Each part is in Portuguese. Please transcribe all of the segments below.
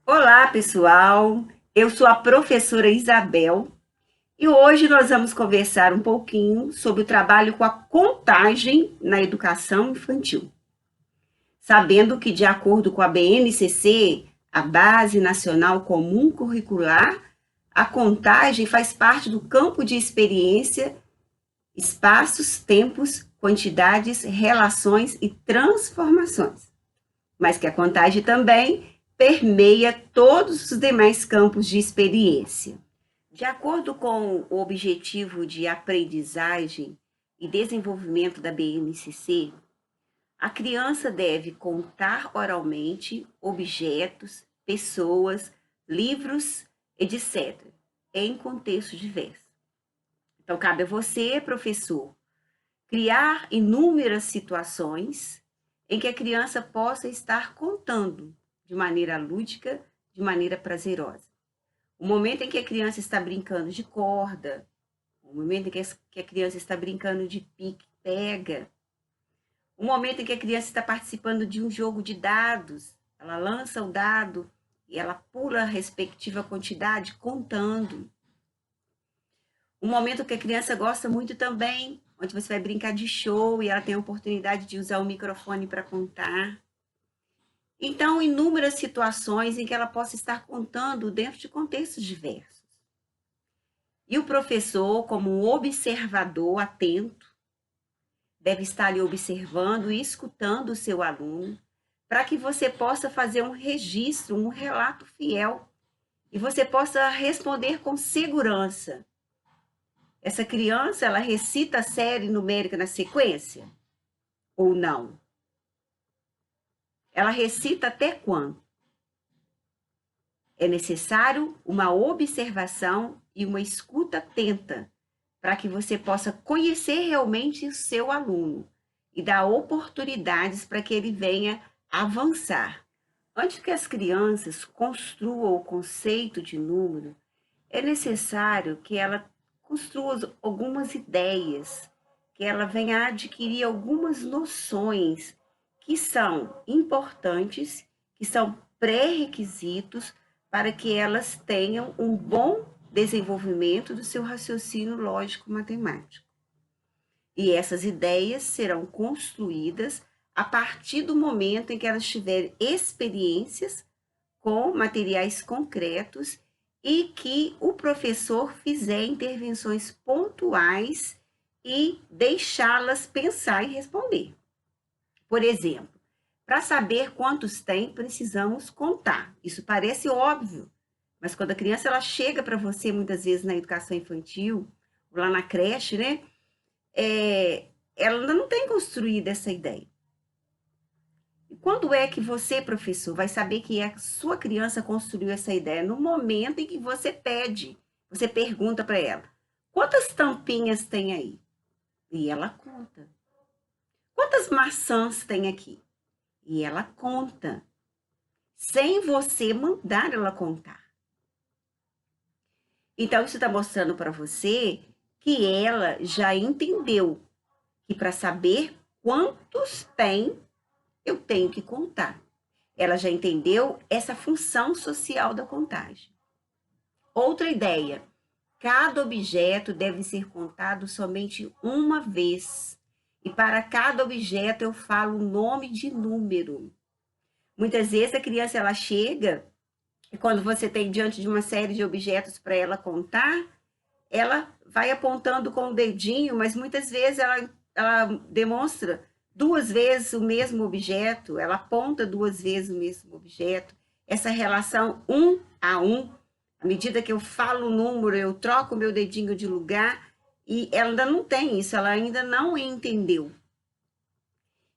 Olá, pessoal. Eu sou a professora Isabel e hoje nós vamos conversar um pouquinho sobre o trabalho com a contagem na educação infantil. Sabendo que, de acordo com a BNCC, a Base Nacional Comum Curricular, a contagem faz parte do campo de experiência, espaços, tempos, quantidades, relações e transformações, mas que a contagem também permeia todos os demais campos de experiência. De acordo com o objetivo de aprendizagem e desenvolvimento da BNCC, a criança deve contar oralmente objetos, pessoas, livros, etc., em contextos diversos. Então, cabe a você, professor, criar inúmeras situações em que a criança possa estar contando de maneira lúdica, de maneira prazerosa. O momento em que a criança está brincando de corda, o momento em que a criança está brincando de pique-pega, o momento em que a criança está participando de um jogo de dados, ela lança o dado e ela pula a respectiva quantidade contando. Um momento que a criança gosta muito também, onde você vai brincar de show e ela tem a oportunidade de usar o microfone para contar. Então, inúmeras situações em que ela possa estar contando dentro de contextos diversos. E o professor, como um observador atento, deve estar ali observando e escutando o seu aluno, para que você possa fazer um registro, um relato fiel, e você possa responder com segurança. Essa criança, ela recita a série numérica na sequência? Ou não? Ela recita até quando? É necessário uma observação e uma escuta atenta para que você possa conhecer realmente o seu aluno e dar oportunidades para que ele venha avançar. Antes que as crianças construam o conceito de número, é necessário que ela construa algumas ideias, que ela venha a adquirir algumas noções que são importantes, que são pré-requisitos para que elas tenham um bom desenvolvimento do seu raciocínio lógico-matemático. E essas ideias serão construídas a partir do momento em que elas tiverem experiências com materiais concretos e que o professor fizer intervenções pontuais e deixá-las pensar e responder. Por exemplo, para saber quantos tem, precisamos contar. Isso parece óbvio, mas quando a criança ela chega para você, muitas vezes na educação infantil, lá na creche, né? Ela ainda não tem construído essa ideia. E quando é que você, professor, vai saber que a sua criança construiu essa ideia? No momento em que você pede, você pergunta para ela: quantas tampinhas tem aí? E ela conta. Quantas maçãs tem aqui? E ela conta, sem você mandar ela contar. Então, isso está mostrando para você que ela já entendeu que para saber quantos tem, eu tenho que contar. Ela já entendeu essa função social da contagem. Outra ideia: cada objeto deve ser contado somente uma vez. E para cada objeto eu falo o nome de número. Muitas vezes a criança ela chega e quando você tem diante de uma série de objetos para ela contar, ela vai apontando com o dedinho, mas muitas vezes ela demonstra duas vezes o mesmo objeto, ela aponta duas vezes o mesmo objeto. Essa relação um a um, à medida que eu falo o número, eu troco o meu dedinho de lugar, e ela ainda não tem isso, ela ainda não entendeu.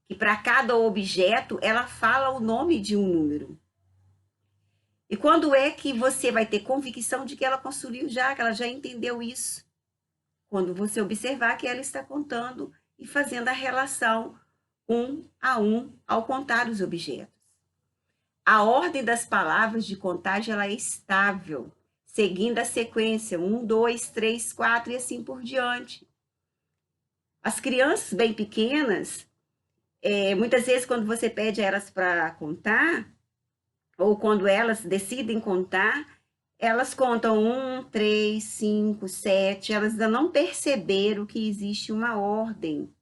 Que para cada objeto, ela fala o nome de um número. E quando é que você vai ter convicção de que ela construiu já, que ela já entendeu isso? Quando você observar que ela está contando e fazendo a relação um a um ao contar os objetos. A ordem das palavras de contagem ela é estável, seguindo a sequência 1, 2, 3, 4 e assim por diante. As crianças bem pequenas, muitas vezes quando você pede a elas para contar, ou quando elas decidem contar, elas contam 1, 3, 5, 7, elas ainda não perceberam que existe uma ordem.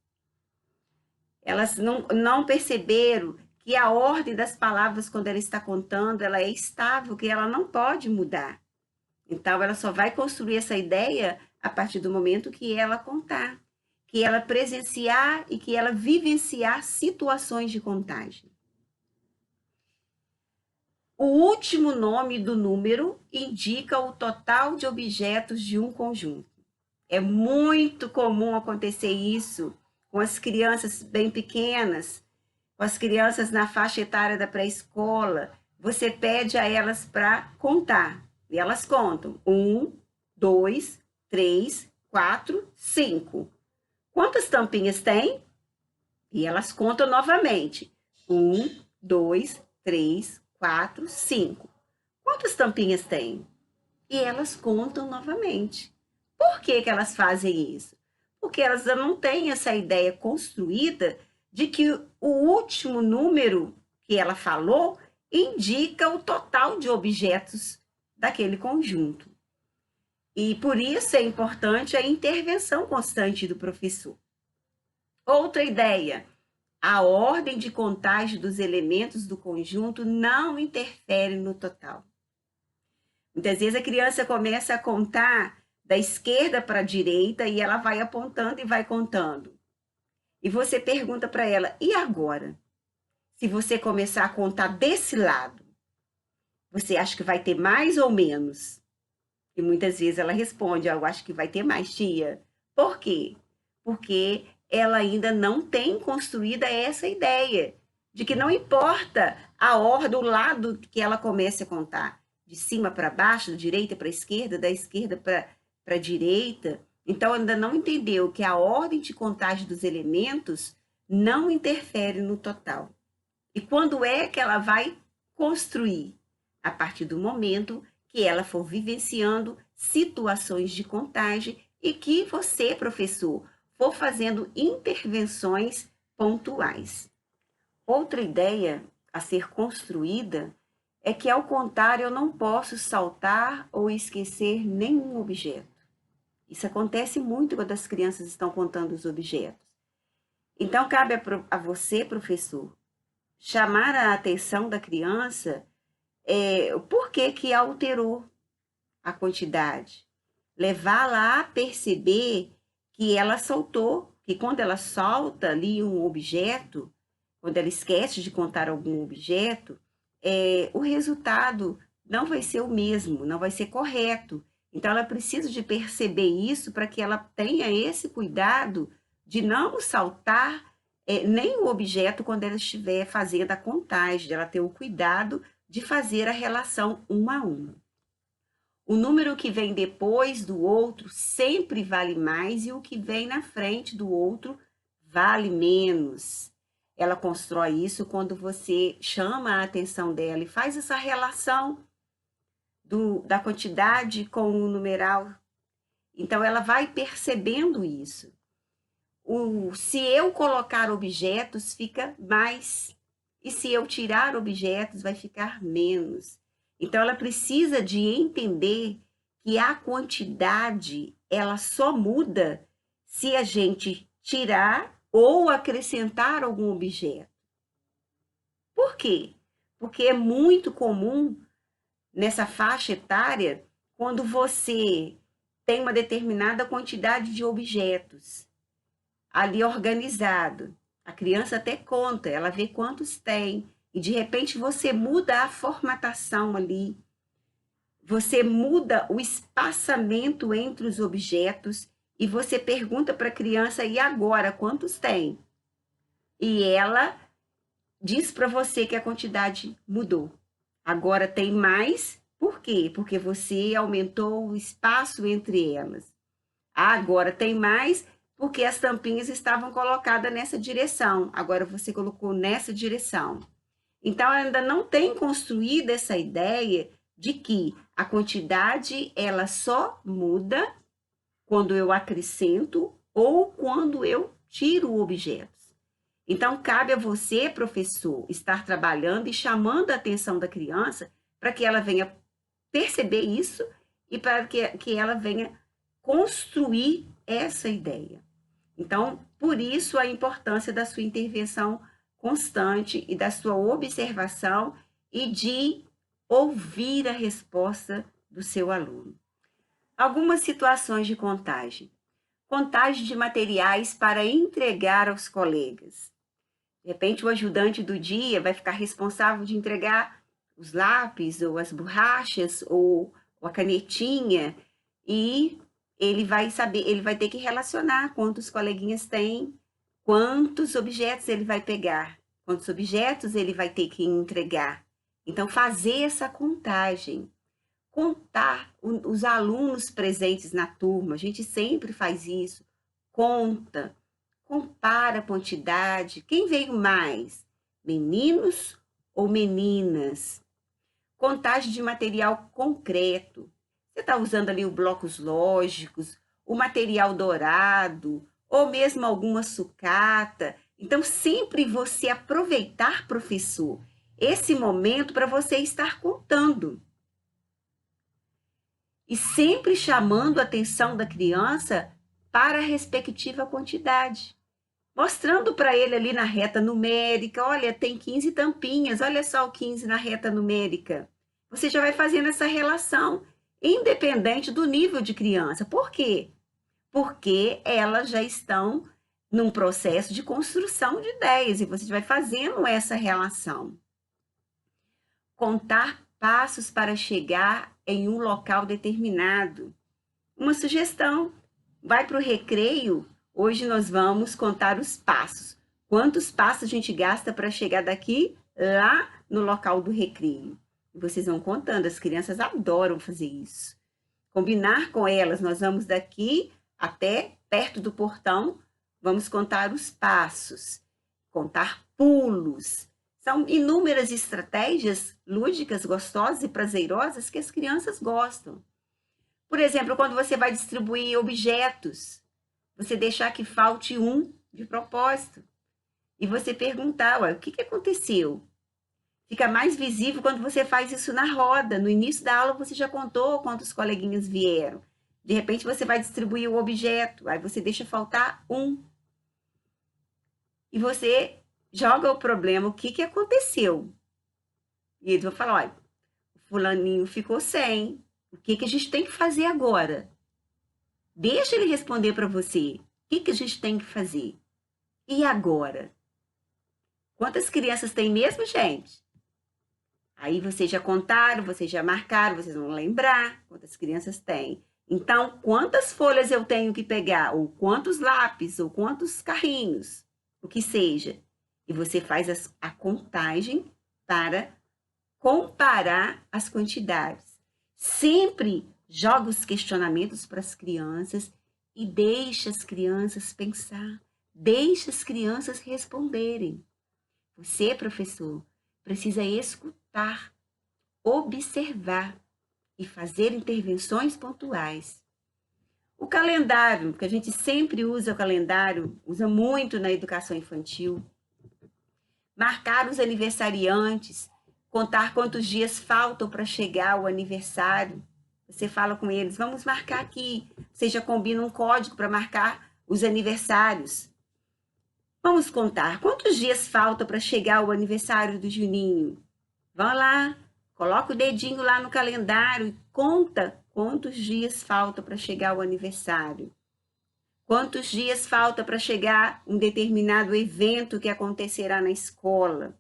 Elas não perceberam que a ordem das palavras, quando ela está contando, ela é estável, que ela não pode mudar. Então, ela só vai construir essa ideia a partir do momento que ela contar, que ela presenciar e que ela vivenciar situações de contagem. O último nome do número indica o total de objetos de um conjunto. É muito comum acontecer isso com as crianças bem pequenas, com as crianças na faixa etária da pré-escola. Você pede a elas para contar. E elas contam. 1, 2, 3, 4, 5. Quantas tampinhas tem? E elas contam novamente. 1, 2, 3, 4, 5. Quantas tampinhas tem? E elas contam novamente. Por que que elas fazem isso? Porque elas não têm essa ideia construída de que o último número que ela falou indica o total de objetos daquele conjunto. E por isso é importante a intervenção constante do professor. Outra ideia, a ordem de contagem dos elementos do conjunto não interfere no total. Muitas vezes a criança começa a contar da esquerda para a direita e ela vai apontando e vai contando. E você pergunta para ela, e agora? Se você começar a contar desse lado, você acha que vai ter mais ou menos? E muitas vezes ela responde, eu acho que vai ter mais, tia. Por quê? Porque ela ainda não tem construída essa ideia de que não importa a ordem, o lado que ela comece a contar, de cima para baixo, da direita para a esquerda, da esquerda para a direita. Então, ainda não entendeu que a ordem de contagem dos elementos não interfere no total. E quando é que ela vai construir? A partir do momento que ela for vivenciando situações de contagem e que você, professor, for fazendo intervenções pontuais. Outra ideia a ser construída é que, ao contar, eu não posso saltar ou esquecer nenhum objeto. Isso acontece muito quando as crianças estão contando os objetos. Então, cabe a você, professor, chamar a atenção da criança por que alterou a quantidade. Levá-la a perceber que ela soltou, que quando ela solta ali um objeto, quando ela esquece de contar algum objeto, o resultado não vai ser o mesmo, não vai ser correto. Então, ela precisa de perceber isso para que ela tenha esse cuidado de não saltar nem o objeto quando ela estiver fazendo a contagem, de ela ter o cuidado de fazer a relação 1 a 1. O número que vem depois do outro sempre vale mais e o que vem na frente do outro vale menos. Ela constrói isso quando você chama a atenção dela e faz essa relação da quantidade com o numeral. Então, ela vai percebendo isso. Se eu colocar objetos, fica mais. E se eu tirar objetos, vai ficar menos. Então, ela precisa de entender que a quantidade, ela só muda se a gente tirar ou acrescentar algum objeto. Por quê? Porque é muito comum nessa faixa etária, quando você tem uma determinada quantidade de objetos ali organizado, a criança até conta, ela vê quantos tem, e de repente você muda a formatação ali, você muda o espaçamento entre os objetos e você pergunta para a criança, e agora, quantos tem? E ela diz para você que a quantidade mudou. Agora tem mais, por quê? Porque você aumentou o espaço entre elas. Agora tem mais, porque as tampinhas estavam colocadas nessa direção. Agora você colocou nessa direção. Então, ainda não tem construído essa ideia de que a quantidade ela só muda quando eu acrescento ou quando eu tiro objetos. Então, cabe a você, professor, estar trabalhando e chamando a atenção da criança para que ela venha perceber isso e para que ela venha construir essa ideia. Então, por isso a importância da sua intervenção constante e da sua observação e de ouvir a resposta do seu aluno. Algumas situações de contagem. Contagem de materiais para entregar aos colegas. De repente, o ajudante do dia vai ficar responsável de entregar os lápis, ou as borrachas, ou a canetinha, e ele vai saber, ele vai ter que relacionar quantos coleguinhas tem, quantos objetos ele vai pegar, quantos objetos ele vai ter que entregar. Então, fazer essa contagem. Contar os alunos presentes na turma, a gente sempre faz isso. Conta, compara a quantidade, quem veio mais, meninos ou meninas? Contagem de material concreto. Você está usando ali os blocos lógicos, o material dourado, ou mesmo alguma sucata. Então, sempre você aproveitar, professor, esse momento para você estar contando. E sempre chamando a atenção da criança para a respectiva quantidade. Mostrando para ele ali na reta numérica, olha, tem 15 tampinhas, olha só o 15 na reta numérica. Você já vai fazendo essa relação, independente do nível de criança. Por quê? Porque elas já estão num processo de construção de ideias e você vai fazendo essa relação. Contar passos para chegar em um local determinado. Uma sugestão, vai para o recreio, hoje nós vamos contar os passos. Quantos passos a gente gasta para chegar daqui lá no local do recreio? E vocês vão contando, as crianças adoram fazer isso. Combinar com elas, nós vamos daqui até perto do portão, vamos contar os passos, contar pulos. São inúmeras estratégias lúdicas, gostosas e prazerosas que as crianças gostam. Por exemplo, quando você vai distribuir objetos, você deixar que falte um de propósito. E você perguntar, ué, o que aconteceu? Fica mais visível quando você faz isso na roda. No início da aula você já contou quantos coleguinhas vieram. De repente você vai distribuir o objeto, aí você deixa faltar um. E você joga o problema, o que aconteceu? E eles vão falar, olha, o fulaninho ficou sem. O que a gente tem que fazer agora? Deixa ele responder para você. O que a gente tem que fazer? E agora? Quantas crianças tem mesmo, gente? Aí vocês já contaram, vocês já marcaram, vocês vão lembrar quantas crianças tem. Então, quantas folhas eu tenho que pegar? Ou quantos lápis? Ou quantos carrinhos? O que seja. E você faz a contagem para comparar as quantidades. Sempre joga os questionamentos para as crianças e deixa as crianças pensar. Deixa as crianças responderem. Você, professor, precisa escutar, observar e fazer intervenções pontuais. O calendário, que a gente sempre usa o calendário, usa muito na educação infantil. Marcar os aniversariantes, contar quantos dias faltam para chegar o aniversário. Você fala com eles, vamos marcar aqui. Você já combina um código para marcar os aniversários. Vamos contar quantos dias falta para chegar o aniversário do Juninho. Vão lá, coloca o dedinho lá no calendário e conta quantos dias falta para chegar o aniversário. Quantos dias falta para chegar um determinado evento que acontecerá na escola.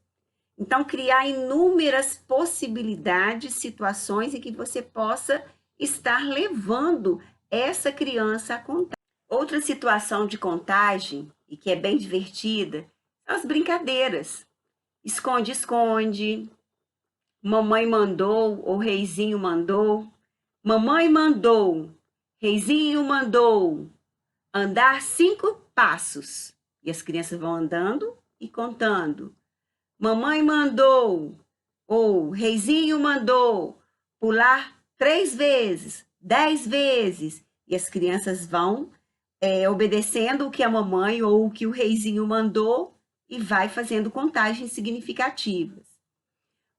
Então, criar inúmeras possibilidades, situações em que você possa estar levando essa criança a contar. Outra situação de contagem, e que é bem divertida, são as brincadeiras. Esconde-esconde, mamãe mandou ou reizinho mandou. Mamãe mandou, reizinho mandou andar 5 passos. E as crianças vão andando e contando. Mamãe mandou, ou reizinho mandou, pular 3 vezes, 10 vezes. E as crianças vão obedecendo o que a mamãe ou o que o reizinho mandou e vai fazendo contagens significativas.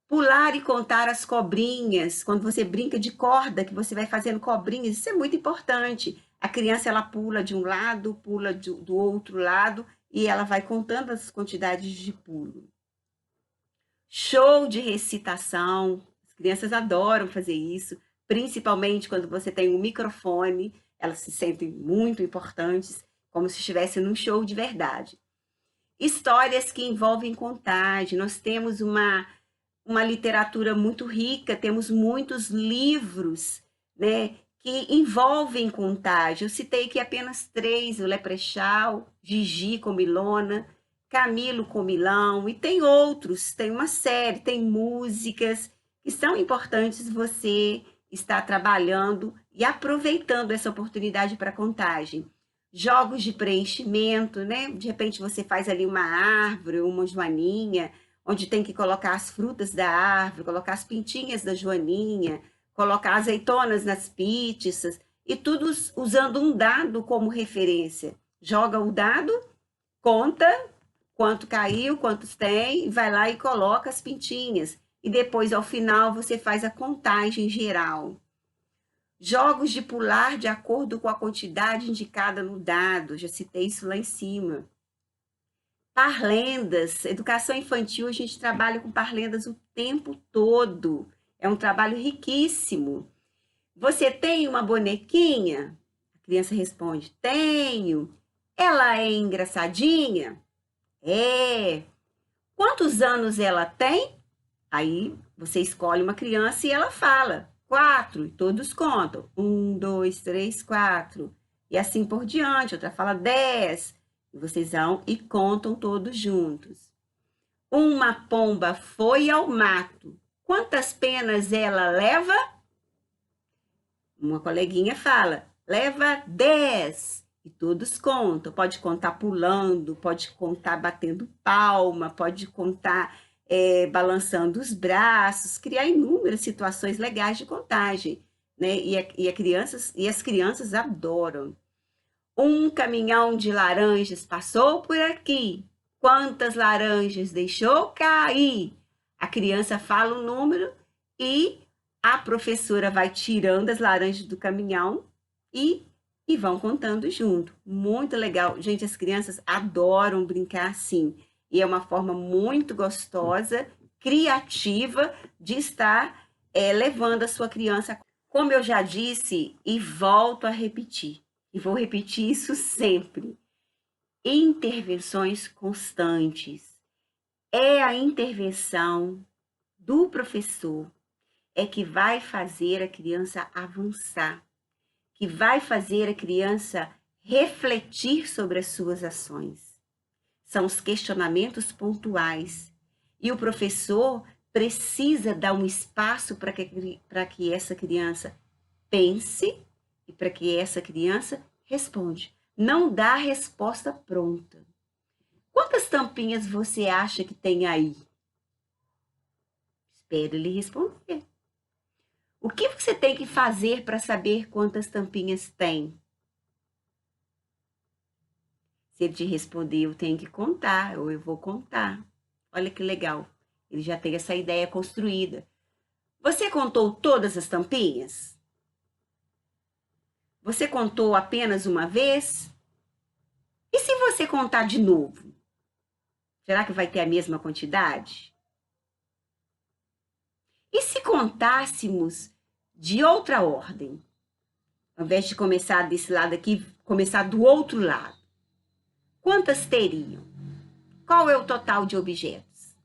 Pular e contar as cobrinhas, quando você brinca de corda, que você vai fazendo cobrinhas, isso é muito importante. A criança, ela pula de um lado, pula do outro lado, e ela vai contando as quantidades de pulo. Show de recitação, as crianças adoram fazer isso, principalmente quando você tem um microfone, elas se sentem muito importantes, como se estivesse num show de verdade. Histórias que envolvem contagem, nós temos uma literatura muito rica, temos muitos livros, né, que envolvem contagem. Eu citei aqui apenas 3, o Leprechal, Gigi Comilona, Camilo Comilão, e tem outros, tem uma série, tem músicas que são importantes você estar trabalhando e aproveitando essa oportunidade para contagem. Jogos de preenchimento, né? De repente você faz ali uma árvore, uma joaninha, onde tem que colocar as frutas da árvore, colocar as pintinhas da joaninha, colocar azeitonas nas pítiças, e tudo usando um dado como referência. Joga o dado, conta quanto caiu, quantos tem, vai lá e coloca as pintinhas. E depois, ao final, você faz a contagem geral. Jogos de pular de acordo com a quantidade indicada no dado, já citei isso lá em cima. Parlendas, educação infantil, a gente trabalha com parlendas o tempo todo. É um trabalho riquíssimo. Você tem uma bonequinha? A criança responde: tenho. Ela é engraçadinha? É. Quantos anos ela tem? Aí você escolhe uma criança e ela fala: 4, e todos contam. 1, 2, 3, 4. E assim por diante. Outra fala 10. E vocês vão e contam todos juntos. Uma pomba foi ao mato. Quantas penas ela leva? Uma coleguinha fala: leva 10. E todos contam. Pode contar pulando, pode contar batendo palma, pode contar balançando os braços, criar inúmeras situações legais de contagem, né? E as crianças adoram. Um caminhão de laranjas passou por aqui. Quantas laranjas deixou cair? A criança fala o número e a professora vai tirando as laranjas do caminhão e vão contando junto. Muito legal. Gente, as crianças adoram brincar assim. E é uma forma muito gostosa, criativa, de estar levando a sua criança. Como eu já disse e volto a repetir, e vou repetir isso sempre, intervenções constantes. É a intervenção do professor que vai fazer a criança avançar, que vai fazer a criança refletir sobre as suas ações. São os questionamentos pontuais. E o professor precisa dar um espaço para que essa criança pense e para que essa criança responda. Não dá a resposta pronta. Quantas tampinhas você acha que tem aí? Espere ele responder. O que você tem que fazer para saber quantas tampinhas tem? Se ele te responder, eu tenho que contar, ou eu vou contar. Olha que legal. Ele já tem essa ideia construída. Você contou todas as tampinhas? Você contou apenas uma vez? E se você contar de novo? Será que vai ter a mesma quantidade? E se contássemos de outra ordem? Ao invés de começar desse lado aqui, começar do outro lado. Quantas teriam? Qual é o total de objetos?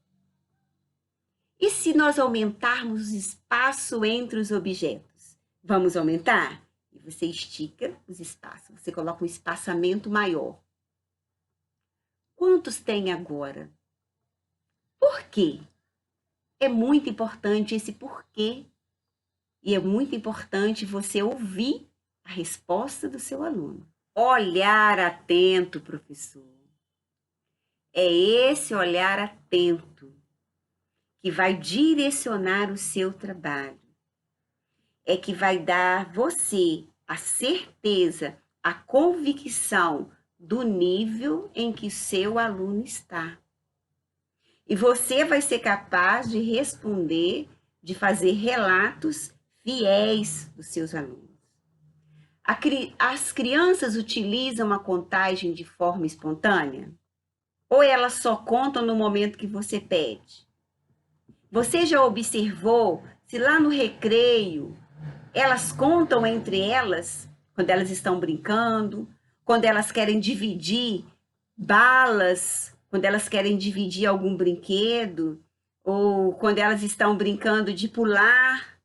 E se nós aumentarmos o espaço entre os objetos? Vamos aumentar? E você estica os espaços, você coloca um espaçamento maior. Quantos tem agora? Por quê? É muito importante esse porquê. E é muito importante você ouvir a resposta do seu aluno. Olhar atento, professor. É esse olhar atento que vai direcionar o seu trabalho. É que vai dar você a certeza, a convicção do nível em que seu aluno está. E você vai ser capaz de responder, de fazer relatos fiéis dos seus alunos. As crianças utilizam a contagem de forma espontânea? Ou elas só contam no momento que você pede? Você já observou se lá no recreio elas contam entre elas, quando elas estão brincando, quando elas querem dividir balas, quando elas querem dividir algum brinquedo, ou quando elas estão brincando de pular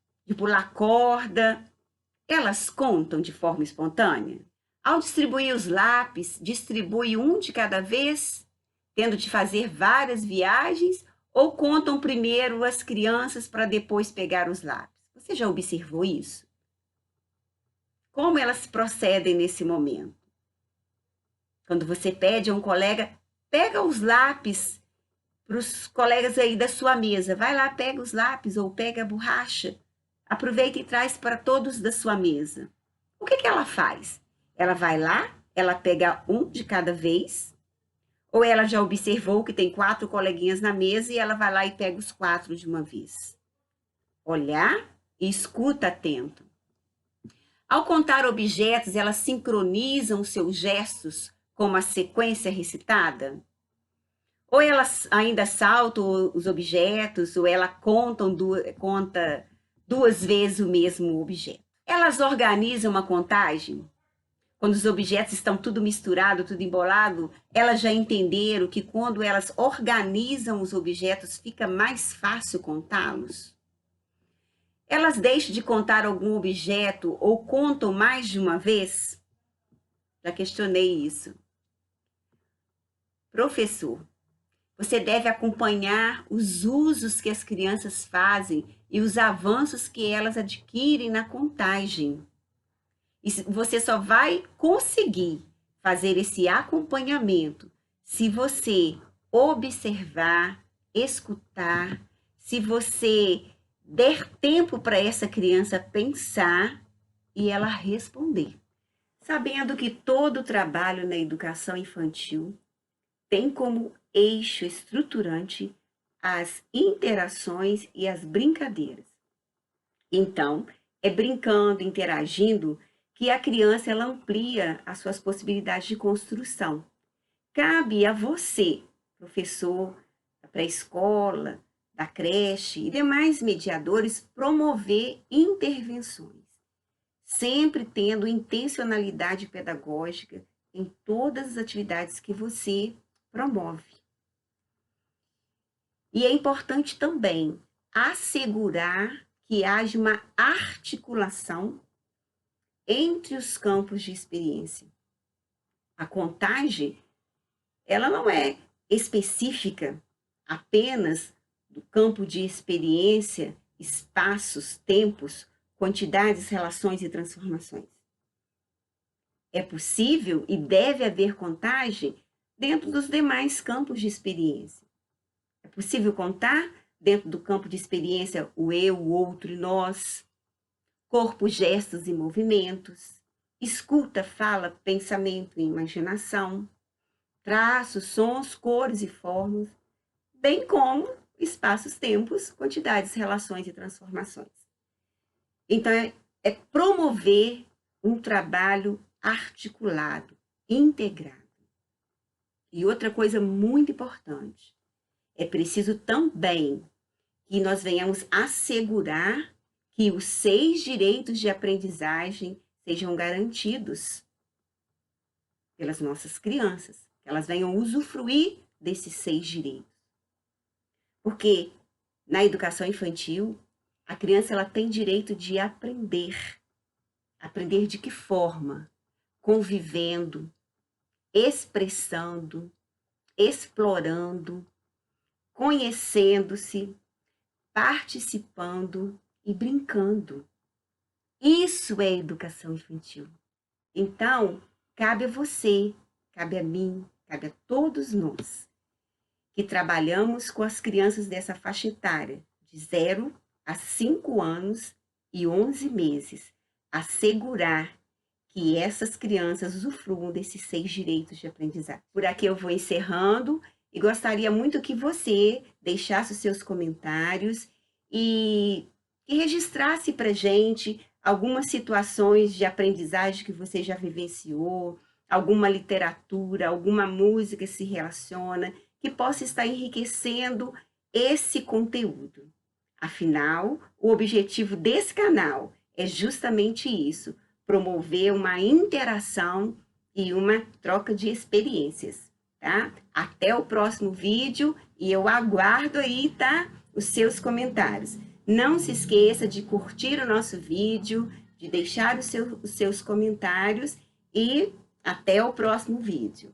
corda, elas contam de forma espontânea? Ao distribuir os lápis, distribui um de cada vez, tendo de fazer várias viagens, ou contam primeiro as crianças para depois pegar os lápis? Você já observou isso? Como elas procedem nesse momento? Quando você pede a um colega, pega os lápis para os colegas aí da sua mesa. Vai lá, pega os lápis ou pega a borracha. Aproveita e traz para todos da sua mesa. O que ela faz? Ela vai lá, ela pega um de cada vez, ou ela já observou que tem 4 coleguinhas na mesa e ela vai lá e pega os 4 de uma vez? Olhar e escuta atento. Ao contar objetos, elas sincronizam seus gestos com uma sequência recitada? Ou elas ainda saltam os objetos, ou ela conta 2 vezes o mesmo objeto? Elas organizam uma contagem? Quando os objetos estão tudo misturado, tudo embolado, elas já entenderam que quando elas organizam os objetos, fica mais fácil contá-los? Elas deixam de contar algum objeto ou contam mais de uma vez? Já questionei isso. Professor, você deve acompanhar os usos que as crianças fazem e os avanços que elas adquirem na contagem. E você só vai conseguir fazer esse acompanhamento se você observar, escutar, se você der tempo para essa criança pensar e ela responder. Sabendo que todo o trabalho na educação infantil tem como eixo estruturante as interações e as brincadeiras. Então, é brincando, interagindo, que a criança ela amplia as suas possibilidades de construção. Cabe a você, professor da pré-escola, da creche e demais mediadores, promover intervenções, sempre tendo intencionalidade pedagógica em todas as atividades que você promove. E é importante também assegurar que haja uma articulação entre os campos de experiência. A contagem, ela não é específica apenas do campo de experiência, espaços, tempos, quantidades, relações e transformações. É possível e deve haver contagem dentro dos demais campos de experiência. É possível contar dentro do campo de experiência o eu, o outro e nós, corpo, gestos e movimentos, escuta, fala, pensamento e imaginação, traços, sons, cores e formas, bem como espaços, tempos, quantidades, relações e transformações. Então, é promover um trabalho articulado, integrado. E outra coisa muito importante, é preciso também que nós venhamos assegurar que os 6 direitos de aprendizagem sejam garantidos pelas nossas crianças, que elas venham usufruir desses 6 direitos. Porque na educação infantil, a criança ela tem direito de aprender. Aprender de que forma? Convivendo, expressando, explorando, conhecendo-se, participando e brincando. Isso é educação infantil. Então, cabe a você, cabe a mim, cabe a todos nós, que trabalhamos com as crianças dessa faixa etária, de 0 a 5 anos e 11 meses, assegurar que essas crianças usufruam desses 6 direitos de aprendizagem. Por aqui eu vou encerrando. e gostaria muito que você deixasse os seus comentários e que registrasse para gente algumas situações de aprendizagem que você já vivenciou, alguma literatura, alguma música que se relaciona, que possa estar enriquecendo esse conteúdo. Afinal, o objetivo desse canal é justamente isso, promover uma interação e uma troca de experiências, tá? Até o próximo vídeo e eu aguardo aí, tá? Os seus comentários. Não se esqueça de curtir o nosso vídeo, de deixar os seus comentários e até o próximo vídeo.